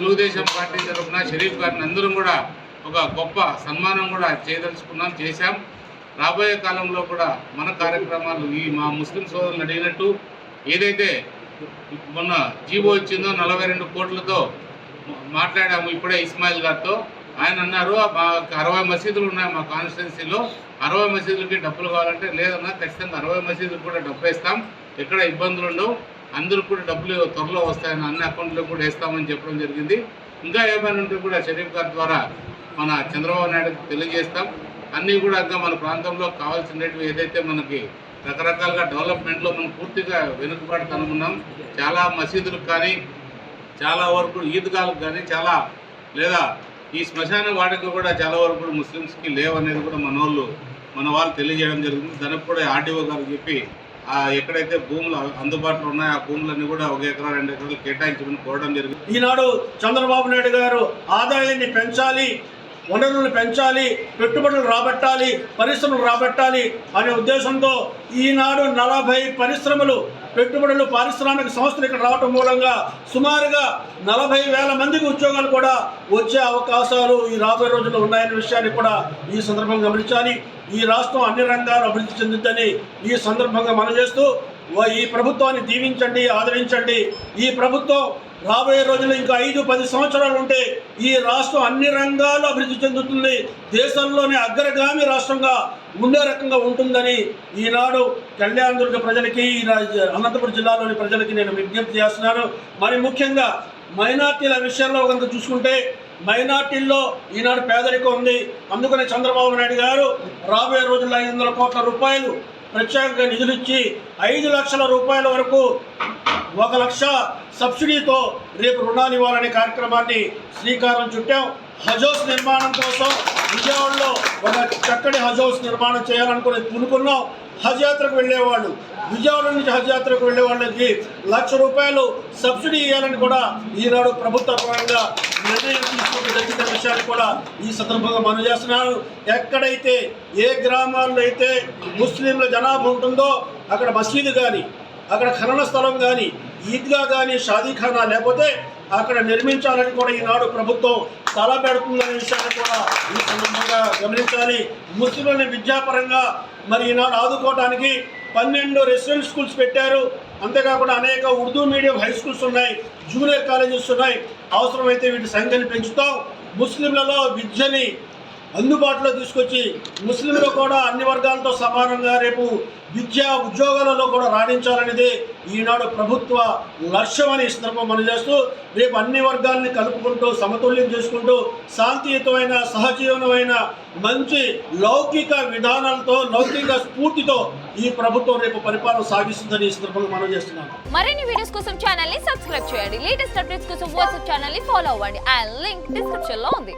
Telugu Desam party తరఫున షరీఫ్ గారిని అందరం కూడా ఒక గొప్ప సన్మానం కూడా చేశాం. రాబోయే కాలంలో కూడా మన కార్యక్రమాలు ఈ మా ముస్లిం సోదరులు అడిగినట్టు ఏదైతే మొన్న జీవో ఇచ్చిందో 42 కోట్లతో మాట్లాడాము ఇప్పుడే ఇస్మాయిల్ గారితో. ఆయన అన్నారు మాకు 60 మసీదులు ఉన్నాయి మా కాన్స్టిట్యున్సీలో, 60 మసీదులకి డబ్బులు కావాలంటే లేదన్నా ఖచ్చితంగా 60 మసీదులకు కూడా డబ్బు వేస్తాం, ఎక్కడ ఇబ్బందులు ఉండవు, అందరికి కూడా డబ్బులు త్వరలో వస్తాయని అన్ని అకౌంట్లో కూడా వేస్తామని చెప్పడం జరిగింది. ఇంకా ఏమైనా ఉంటే కూడా షరీఫ్ గారి ద్వారా మన చంద్రబాబు నాయుడుకి తెలియజేస్తాం. అన్నీ కూడా ఇంకా మన ప్రాంతంలో కావాల్సినవి ఏదైతే మనకి రకరకాలుగా డెవలప్మెంట్లో మనం పూర్తిగా వెనుకబడతాను ఉన్నాం. చాలా మసీదులకు కానీ చాలా వరకు ఈద్గాలకు కానీ చాలా లేదా ఈ శ్మశాన వాటికి కూడా చాలా వరకు ముస్లిమ్స్కి లేవనేది కూడా మన వాళ్ళు తెలియజేయడం జరిగింది. దానికి కూడా ఆర్డీఓ గారు చెప్పి ఎక్కడైతే భూములు అందుబాటులో ఉన్నాయో ఆ భూములన్నీ కూడా 1 ఎకరా 2 ఎకరాలు కేటాయించమని కోరడం జరిగింది. ఈనాడు చంద్రబాబు నాయుడు గారు ఆదాయాన్ని పెంచాలి, వనరులను పెంచాలి, పెట్టుబడులు రాబట్టాలి, పరిశ్రమలు రాబట్టాలి అనే ఉద్దేశంతో ఈనాడు 40 పరిశ్రమలు పెట్టుబడులు పారిశ్రామిక సంస్థలు ఇక్కడ రావడం మూలంగా సుమారుగా 40,000 మందికి ఉద్యోగాలు కూడా వచ్చే అవకాశాలు ఈ రాబోయే రోజుల్లో ఉన్నాయనే విషయాన్ని కూడా ఈ సందర్భంగా గమనించాలి. ఈ రాష్ట్రం అన్ని రంగాలు అభివృద్ధి చెందుతుందని ఈ సందర్భంగా మనం చేస్తూ ఈ ప్రభుత్వాన్ని దీవించండి, ఆదరించండి. ఈ ప్రభుత్వం రాబోయే రోజుల్లో ఇంకా 5-10 సంవత్సరాలు ఉంటే ఈ రాష్ట్రం అన్ని రంగాల్లో అభివృద్ధి చెందుతుంది, దేశంలోనే అగ్రగామి రాష్ట్రంగా ఉండే రకంగా ఉంటుందని ఈనాడు కళ్యాణదుర్గ ప్రజలకి, అనంతపురం జిల్లాలోని ప్రజలకి నేను విజ్ఞప్తి చేస్తున్నాను. మరి ముఖ్యంగా మైనార్టీల విషయంలో కనుక చూసుకుంటే మైనార్టీల్లో ఈనాడు పేదరికం ఉంది. అందుకనే చంద్రబాబు నాయుడు గారు రాబోయే రోజుల్లో 500 కోట్ల రూపాయలు ప్రత్యేకంగా నిధులు ఇచ్చి 5 లక్షల రూపాయల వరకు 1 లక్ష సబ్సిడీతో రేపు రుణాలు ఇవ్వాలనే కార్యక్రమాన్ని శ్రీకారం చుట్టాం. హజ్ హౌస్ నిర్మాణం కోసం విజయవాడలో ఒక చక్కటి హజ్ హౌస్ నిర్మాణం చేయాలనుకుని పూనుకున్నాం. హజ్ యాత్రకు వెళ్ళేవాళ్ళు, విజయవాడ నుంచి హజ్ యాత్రకు వెళ్ళే వాళ్ళకి 1 లక్ష రూపాయలు సబ్సిడీ ఇవ్వాలని కూడా ఈనాడు ప్రభుత్వ పరంగా నిర్ణయం తీసుకుని జరిగిన విషయాన్ని కూడా ఈ సందర్భంగా మనం చేస్తున్నాను. ఎక్కడైతే ఏ గ్రామాల్లో అయితే ముస్లింల జనాభా ఉంటుందో అక్కడ మసీదు కానీ, అక్కడ ఖనన స్థలం కానీ, ఈద్గా కానీ, షాదీఖానా లేకపోతే అక్కడ నిర్మించాలని కూడా ఈనాడు ప్రభుత్వం తలపెడుతుందనే విషయాన్ని కూడా ఈ సందర్భంగా గమనించాలి. ముస్లింలని విద్యాపరంగా మరి ఈనాడు ఆదుకోవడానికి 12 రెసిడెన్షియల్ స్కూల్స్ పెట్టారు. అంతేకాకుండా అనేక ఉర్దూ మీడియం హై స్కూల్స్ ఉన్నాయి, జూనియర్ కాలేజెస్ ఉన్నాయి. అవసరమైతే వీటి సంఖ్యను పెంచుతాం. ముస్లింలలో విద్యని అందుబాటులో తీసుకొచ్చి ముస్లింలు కూడా అన్ని వర్గాలతో సమానంగా రేపు విద్యా ఉద్యోగాలలో కూడా రాణించాలనేది ఈనాడు ప్రభుత్వ లక్ష్యం అని ఈ సందర్భం మనం చేస్తూ రేపు అన్ని వర్గాలని కలుపుకుంటూ సమతుల్యం చేసుకుంటూ శాంతియుతమైన సహజీవనమైన మంచి లౌకిక విధానాలతో లౌకిక స్ఫూర్తితో ఈ ప్రభుత్వం రేపు పరిపాలన సాగిస్తుందని ఈ సందర్భంగా మనం చేస్తున్నాం. మరిన్ని వీడియోస్ కోసం ఛానల్ ని సబ్స్క్రైబ్ చేయండి. లేటెస్ట్ అప్డేట్స్ కోసం వాట్సాప్ ఛానల్ ని ఫాలో అవ్వండి. ఆ లింక్ డిస్క్రిప్షన్ లో ఉంది.